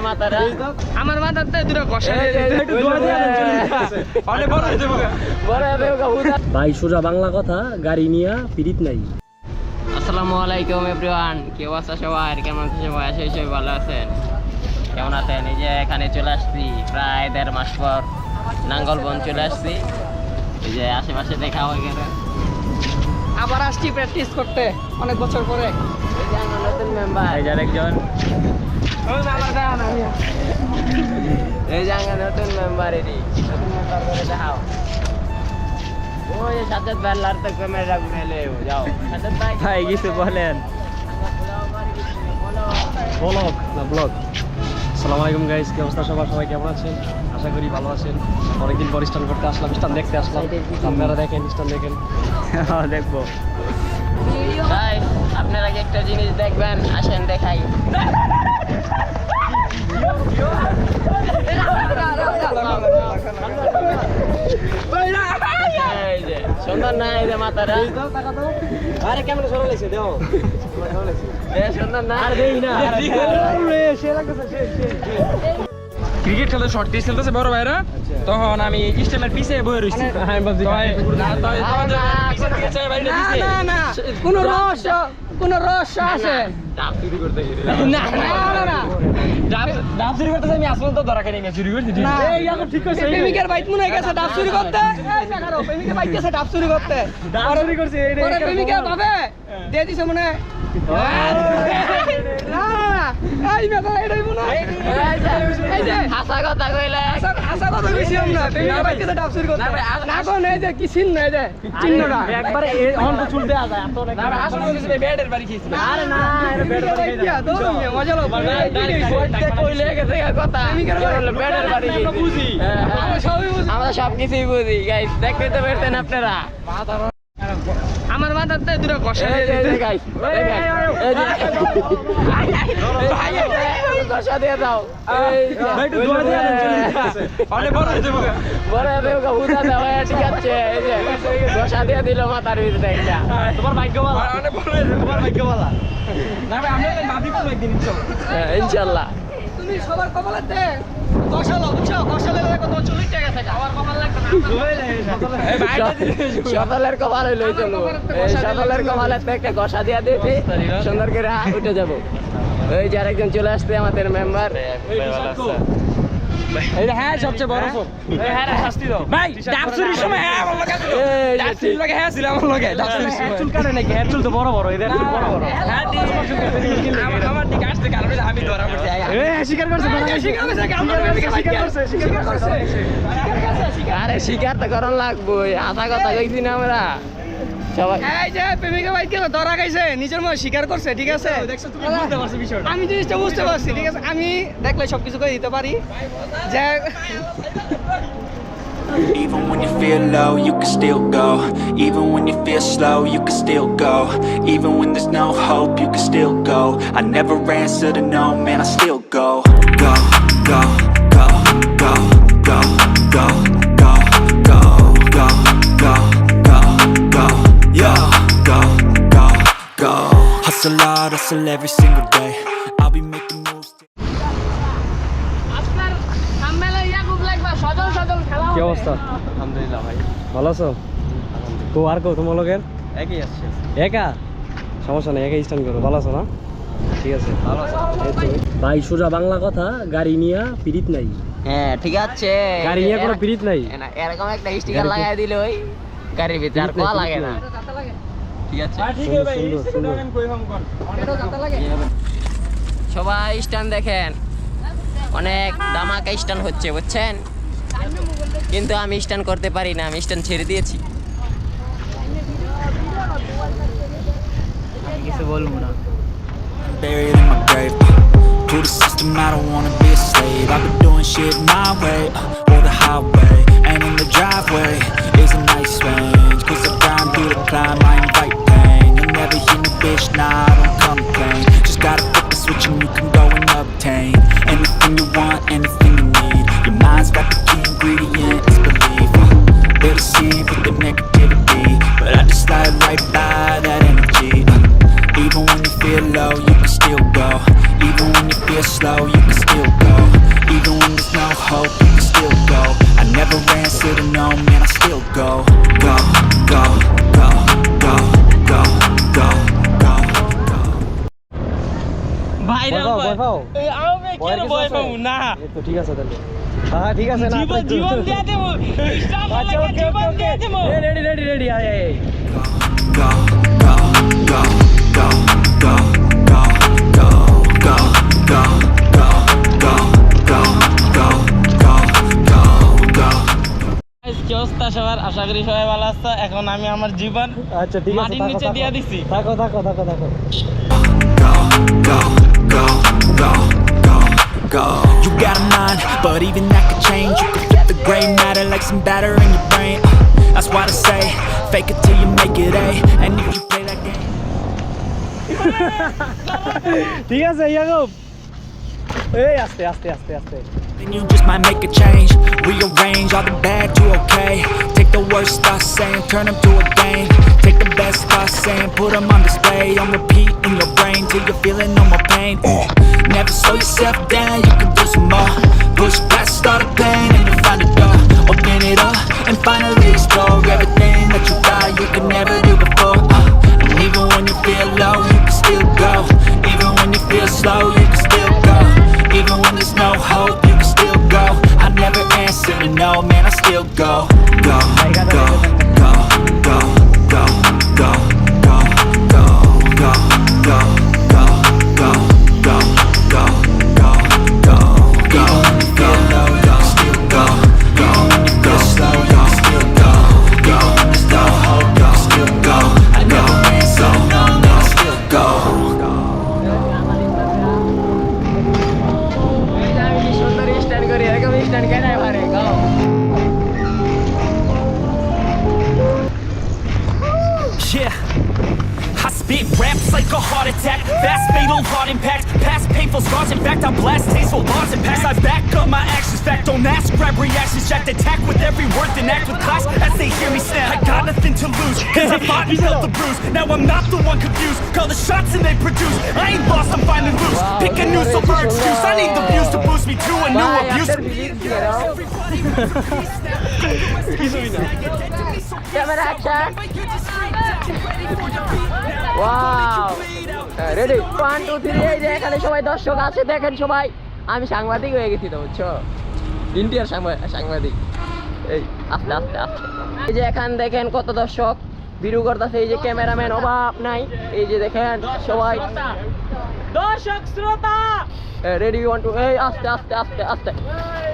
মাথাটা আমার মাথাতে দুটো কষা ভাই সোজা বাংলা কথা, গাড়ি নিয়ে পিরিত নাই। আসসালামু আলাইকুম এভরিওয়ান, কি অবস্থা সবার? কেমন আছেন সবাই? আশা করি ভালো আছেন। কেমন আছেন? এই যে এখানে চলে আসছি প্রায় 1.5 মাস পর নাঙ্গলবন চলে আসছি। এই যে আশেপাশে দেখা হয়ে গেল, আবার আসছি প্র্যাকটিস করতে অনেক বছর পরে। এই যে আমার নতুন মেম্বার, এই যে আরেকজন, এই যে আমার নতুন মেম্বার, এটি নতুন মেম্বার করে দেখাও। ওই সাজ্জাদ ভাই লার তো ক্যামেরা ঘুরে যাও। সাজ্জাদ ভাই কিছু বলেন। ব্লগ না ব্লগ। আসসালামু আলাইকুম গাইস, কি অবস্থা সবার? সবাই কেমন আছেন? আশা করি ভালো আছেন। অনেকদিন পর স্টান করতে আসলাম, স্টান দেখতে আসলাম। আপনারা দেখেন, স্টান দেখেন। দেখবো ভাই, আপনারা কি একটা জিনিস দেখবেন? আসেন দেখাই। এই যে সুন্দর না? এই যে মাথাটা আরে কেমন সরে লেছে দেও। সুন্দর না? ক্রিকেট খেলতে শর্ট পিচ খেলতেছে বড় ভাইরা, তখন আমি স্টেমের পিছে বয়ে রইছি। কোন রহস্য আছে? ডাব চুরি করতে গেলে না ডাব চুরি করতেছে, আমি আসলে তো ধরা খাই না, চুরি করে দিছি। ঠিক আছে, প্রেমিকের বাইক মনে গেছে ডাব চুরি করতে। প্রেমিকের বাইক গেছে ডাব চুরি করতে, চুরি করছে। প্রেমিকের ভাবে দিয়ে দিছে মনে। হাসা কথা কইলে আশা কথা বেশি না, প্রেমিকের বাইক গেছে ডাব চুরি করতে। না কোন এই যে কি চিহ্ন, এই যে চিহ্নটা একবারে অন তো চুল দেয়া যায়। এত অনেক ব্যাটের বাড়ি খেয়েছিল। আরে না, এটা বেড করে দেয়া। মজা লোক কইলে গেছে কথা ব্যাটের বাড়ি বুঝি, আমরা সব কিছুই বুঝি। গাইস দেখতে তো পারতেন আপনারা, আমার মাথাতে দুটো কষা কষা দিয়ে দাও। ঠিক আছে, এই যে কষা দিয়ে দিল মাথার ভিতরে একটা। তোমার ভাগ্যবালা, তোমার ভাগ্যবালা। না ভাই, আমরা ভাবি কোন একদিন ইনশাল্লাহ। তুমি সবার কপালেতে কষালো, বুঝছো? কষালে কত 40 টাকা থাকে, আমার কপাল লাগবে না। সকালের কপাল হইলো চলো, এই সকালের কপালের তো একটা কষা দিয়া দিয়েছি, সুন্দর করে উঠে যাবো। ওই যে আরেকজন চলে আসছে আমাদের মেম্বার। হ্যাঁ, সবচেয়ে বড় ফোন। শাস্তি দাও ভাই, ডাব চুরির সময় হ্যাঁ আমার লগে ছিল। ডাব চুরির লগে হ্যাঁ ছিল আমার লগে। ডাব চুরির সময় চুল কাটে নাকি? হেয়ার চুল তো বড় বড়, এদের চুল বড় বড়। হ্যাঁ, আমার দিকে আসতে কারণে আমি ধরা পড়ছি। স্বীকার করছে, আরে শিকার তো করার লাগবো, আধা কথা কইছি না আমরা সবাই। এই যে প্রেমিকা ভাই কেন ধরা খাইছে, নিজের মনে স্বীকার করছে। ঠিক আছে, বুঝতে পারছি বিষয়টা। আমি জিনিসটা বুঝতে পারছি। ঠিক আছে, আমি দেখলে সবকিছু করে দিতে পারি। যে Even when you feel low, you can still go. Even when you feel slow, you can still go. Even when there's no hope, you can still go. I never answer to no, man, I still go. Go, go, go, go, go, go, go, go, go, go, go, go, yo, go, go, go. Hustle hard, hustle every single day. I'll be making moves. আপনার সামনে ইয়াকুব লাগবা সজল সজল খেলা। কি অবস্থা? আলহামদুলিল্লাহ ভাই, ভালো আছো? তো আর কো তোমার লগের একই আসছে। একা? সমস্যা নেই, একা স্ট্যান্ড করো। ভালো আছো না? ঠিক আছে, ভালো আছে ভাই সোজা বাংলা কথা, গাড়ি নিয়ে পিরিত নাই। হ্যাঁ, ঠিক আছে। গাড়ি নিয়ে কোনো পিরিত নাই। এরকম একটা স্টিকার লাগাই দিলে ওই গাড়ির ভিতরে আর কোয়া লাগে না। ঠিক আছে, সবাই স্ট্যান্ড দেখেন, অনেক দামাকা স্ট্যান্ড হচ্ছে, বুঝছেন? কিন্তু আমি স্ট্যান্ড করতে পারি না, আমি স্ট্যান্ড ছেড়ে দিয়েছি। কিছু বলবো না। Buried in my grave. To the system, I don't wanna be a slave. I've been doing shit my way, or the highway. And in the driveway is a nice range. Cause I grind through the climb, I invite pain. You'll never hear me, bitch, nah, I don't complain. Just gotta flip the switch and you can go and obtain anything you want, anything you need. Your mind's got the key ingredient, it's belief. They'll deceive with the negativity, but I just slide right by that energy. Even when you feel low, you can still go. Even when you feel slow, you can still go. hope, you can still go. I never answer to no, man, I still go. Go, go, go, go, go, go, go, go. ভাই ভয় পাও? আমি কেন ভয় পাবো না এই তো ঠিক আছে তাহলে। হ্যাঁ ঠিক আছে না জীবন জীবন দিয়ে দেবো আচ্ছা ওকে জীবন ওকে দিয়ে দেবো রেডি রেডি রেডি আয় আয় Go, go, go, go, go, go, go, go, go, go, go, go, go, go, go, go. কি অবস্থা সবার? আশা করি সবাই ভালো আছে। এখন আমি আমার জীবন আচ্ছা ঠিক আছে মাটির নিচে দিয়ে দিছি। থাকো থাকো থাকো থাকো Go, go, go, go, go, go. You got a mind, but even that could change. You could flip the gray matter like some batter in your brain. That's why they say, fake it till you make it A. And if you play that game. ঠিক আছে ইয়াকুব এই আস্তে আস্তে আস্তে আস্তে Then you just might make a change. Rearrange all the bad to okay. Take the worst thoughts saying, turn them to a game. Take the best thoughts saying, put them on display. On repeat in your brain till you're feeling no more pain. Never slow yourself down, you can do some more. Push past all the pain and you'll find a door. Open it up and finally explore everything that you thought you could never do before. And even when you feel low, you can still go. Even when you feel slow, you can still go. Even when there's no hope, you can still go. I never answer to no, man, I still go. Go, go, go, go, go, go, go, go, go, go, go, go, go, go, go, go, go, go, go, still go, go, go, slow, go, still go, go, there's no hope, go, still go. I never answer to no, man, I still go. আমি সুন্দর stand করি এরকম stand কেন পারে গাও Yeah, I spit raps like a heart attack. Fast, fatal, hard impact. Past painful scars, in fact, I blast tasteful bars and packs. I back up my actions, fact, don't ask. Grab reactions, jacked attack with every word, then act with class as they hear me snap. I got nothing to lose, cause I fought and felt the bruise. Now I'm not the one confused. Call the shots and they produce. I ain't lost, I'm finally loose. Pick a new silver excuse. I need the views to boost me to a new abuse. Camera action wow ready 1 2 3 এই যে এখানে সবাই দর্শক আছে দেখেন সবাই আমি সাংবাদিক হয়ে গেছি তো বুঝছো ইন্ডিয়ার সাংবাদিক এই আস্তে আস্তে আস্তে এই যে এখান দেখেন কত দর্শক ভিডিও করতেছে এই যে ক্যামেরাম্যান অভাব নাই এই যে দেখেন সবাই দর্শক শ্রোতা রেডি 1 2 এই আস্তে আস্তে আস্তে আস্তে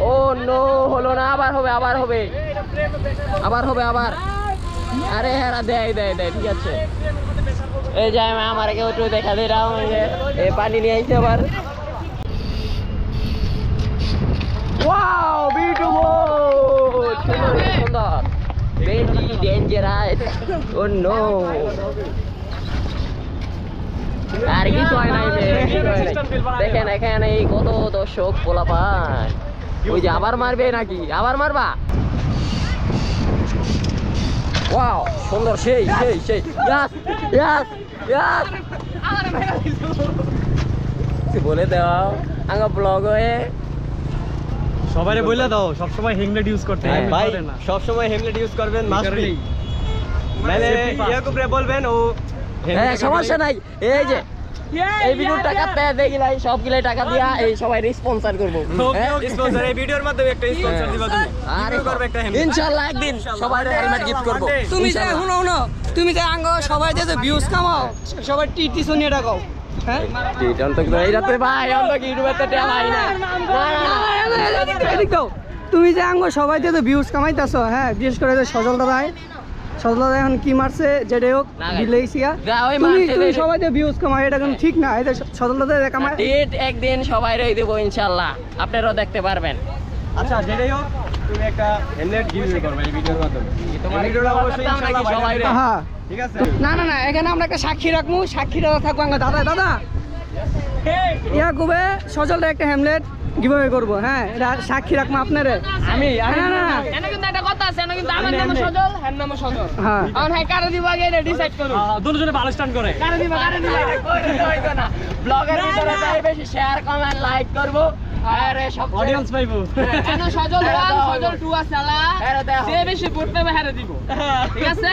ও নো হলো না আবার হবে আবার হবে আবার আরে হ্যাঁ দেয় ঠিক আছে এই যে আমার কেউ একটু দেখা দে রাও এই পানি নিয়ে আইছে আবার ওয়াও বিউটিফুল সুন্দর ভেরি ডেঞ্জারাস ও নো আর কিছু হয় নাই দেখেন এখানে এই কত দর্শক পোলাপান ওই যে আবার মারবে নাকি আবার মারবা ওয়াও সুন্দর সেই বলে দাও আঙ্গা ব্লগ হয়ে সবাইরে বলে দাও সবসময় হেলমেট ইউজ করতে ভাই সব সময় হেলমেট ইউজ করবেন মাস্ট বি মানে ইয়াকুব রে বলবেন ও হ্যাঁ সমস্যা নাই এই যে এই ভিডিওর টাকা দেখিলাই সবগুলাই টাকা দিয়া এই সবাই স্পন্সর করব স্পন্সর এই ভিডিওর মাধ্যমে একটা স্পন্সর দিবা তুমি আরে করবে একটা হেলমেট ইনশাআল্লাহ একদিন সবাই হেলমেট গিফট করব তুমি যে শুনো তুমি যে আঙ্গ সবাই যে ভিউজ কামাও সবাই টিটি শুনিয়ে রাখো হ্যাঁ টিটন তো এই রাতে ভাই অন্য কি ইউটিউবে তো টাকা ভাই না তুমি যে আঙ্গ সবাই যে ভিউজ কামাইতাছো হ্যাঁ বিশেষ করে যে সজল দাদা এখন কি মারছে যেটা হোক দিলেইছিয়া তুমি সবাই যে ভিউজ কামাই এটা কিন্তু ঠিক না এটা সজল দাদা কামাই ডেট একদিন সবাই রই দেব ইনশাআল্লাহ আপনারাও দেখতে পারবেন আচ্ছা যেটাই হোক তুমি একটা হেলমেট গিফট করবে এই ভিডিওর মাধ্যমে তোমার ভিডিওটা অবশ্যই ইনশাআল্লাহ সবাই হ্যাঁ ঠিক আছে না এখানে আমরা একটা সাক্ষী রাখবো সাক্ষীরা থাকবো আঙ্গ দাদা ইয়াকুবে সজলটা একটা হেলমেট গিভঅ্যাওয়ে করব হ্যাঁ এটা সাক্ষী রাখবো আপনারে আমি না এনে কিন্তু একটা কথা আছে এনে কিন্তু আমার নাম সজল হ্যাঁ নাম সজল হ্যাঁ এখন হ্যাঁ কারে দিব আগে এটা ডিসাইড করুন দুজনে ভালো স্ট্যান্ড করে কারে দিব না ব্লগের ভিতরে তাই বেশি শেয়ার কমেন্ট লাইক করব আরে সব অডিয়েন্স পাইবো কেন সজল 1 সজল 2 আছে আলা আরে দেখো যে বেশি ভোট পাবে হারে দিব ঠিক আছে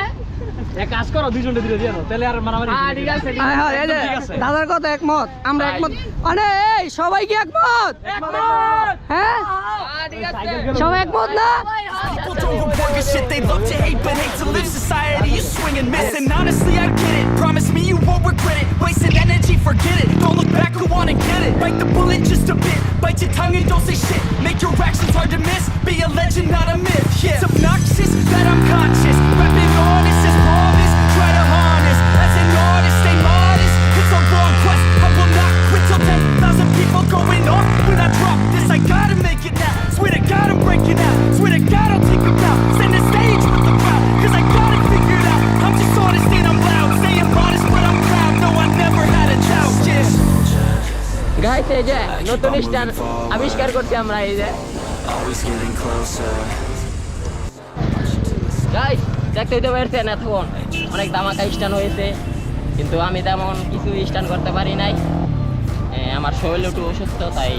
এক কাজ করো দুইজনকে দিয়ে দিও তাহলে আর মারামারি হ্যাঁ ঠিক আছে হ্যাঁ হ্যাঁ এই যে ঠিক আছে। দাদার কথা একমত আমরা একমত মানে এই সবাই কি একমত হ্যাঁ ঠিক আছে সবাই একমত না People don't report good shit, they love to hate but hate to live. Society is swing and miss, and honestly I get it. Promise me you won't regret it. Wasted energy, forget it. Don't look back, go on and get it. Bite the bullet just a bit, bite your tongue and don't say shit. Make your actions hard to miss, be a legend, not a myth. Yeah. It's obnoxious that I'm conscious, rapping honest as promise. Try to harness, as an artist, stay modest. It's a long quest, I will not quit till 10,000 people going off. When I drop this, I gotta make it now. Swear to God I'm breaking out, swear to God I'll take them out. Send the stage with the crowd, cause I got it figured out. I'm just honest and I'm loud, saying modest but I'm proud. No, I never had a doubt, yeah. Guys এই যে নতুন stand আবিষ্কার করছি আমরা এই যে Always getting closer. Guys দেখতেই তো পারছেন এতক্ষণ অনেক ধামাকা স্ট্যান্ড হয়েছে কিন্তু আমি তেমন কিছু স্ট্যান্ড করতে পারি নাই আমার শরীর একটু অসুস্থ তাই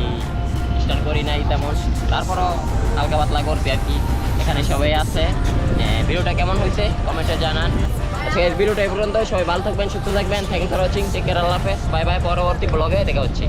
স্ট্যান্ড করি নাই তেমন তারপরও হালকা পাতলা করছি আর কি এখানে সবাই আছে ভিডিওটা কেমন হয়েছে কমেন্টে জানান আজকে ভিডিওটা এই পর্যন্ত সবাই ভালো থাকবেন সুস্থ থাকবেন thank you for watching take care আল্লাহ হাফেজ বাই বাই পরবর্তী ব্লগে দেখা হচ্ছে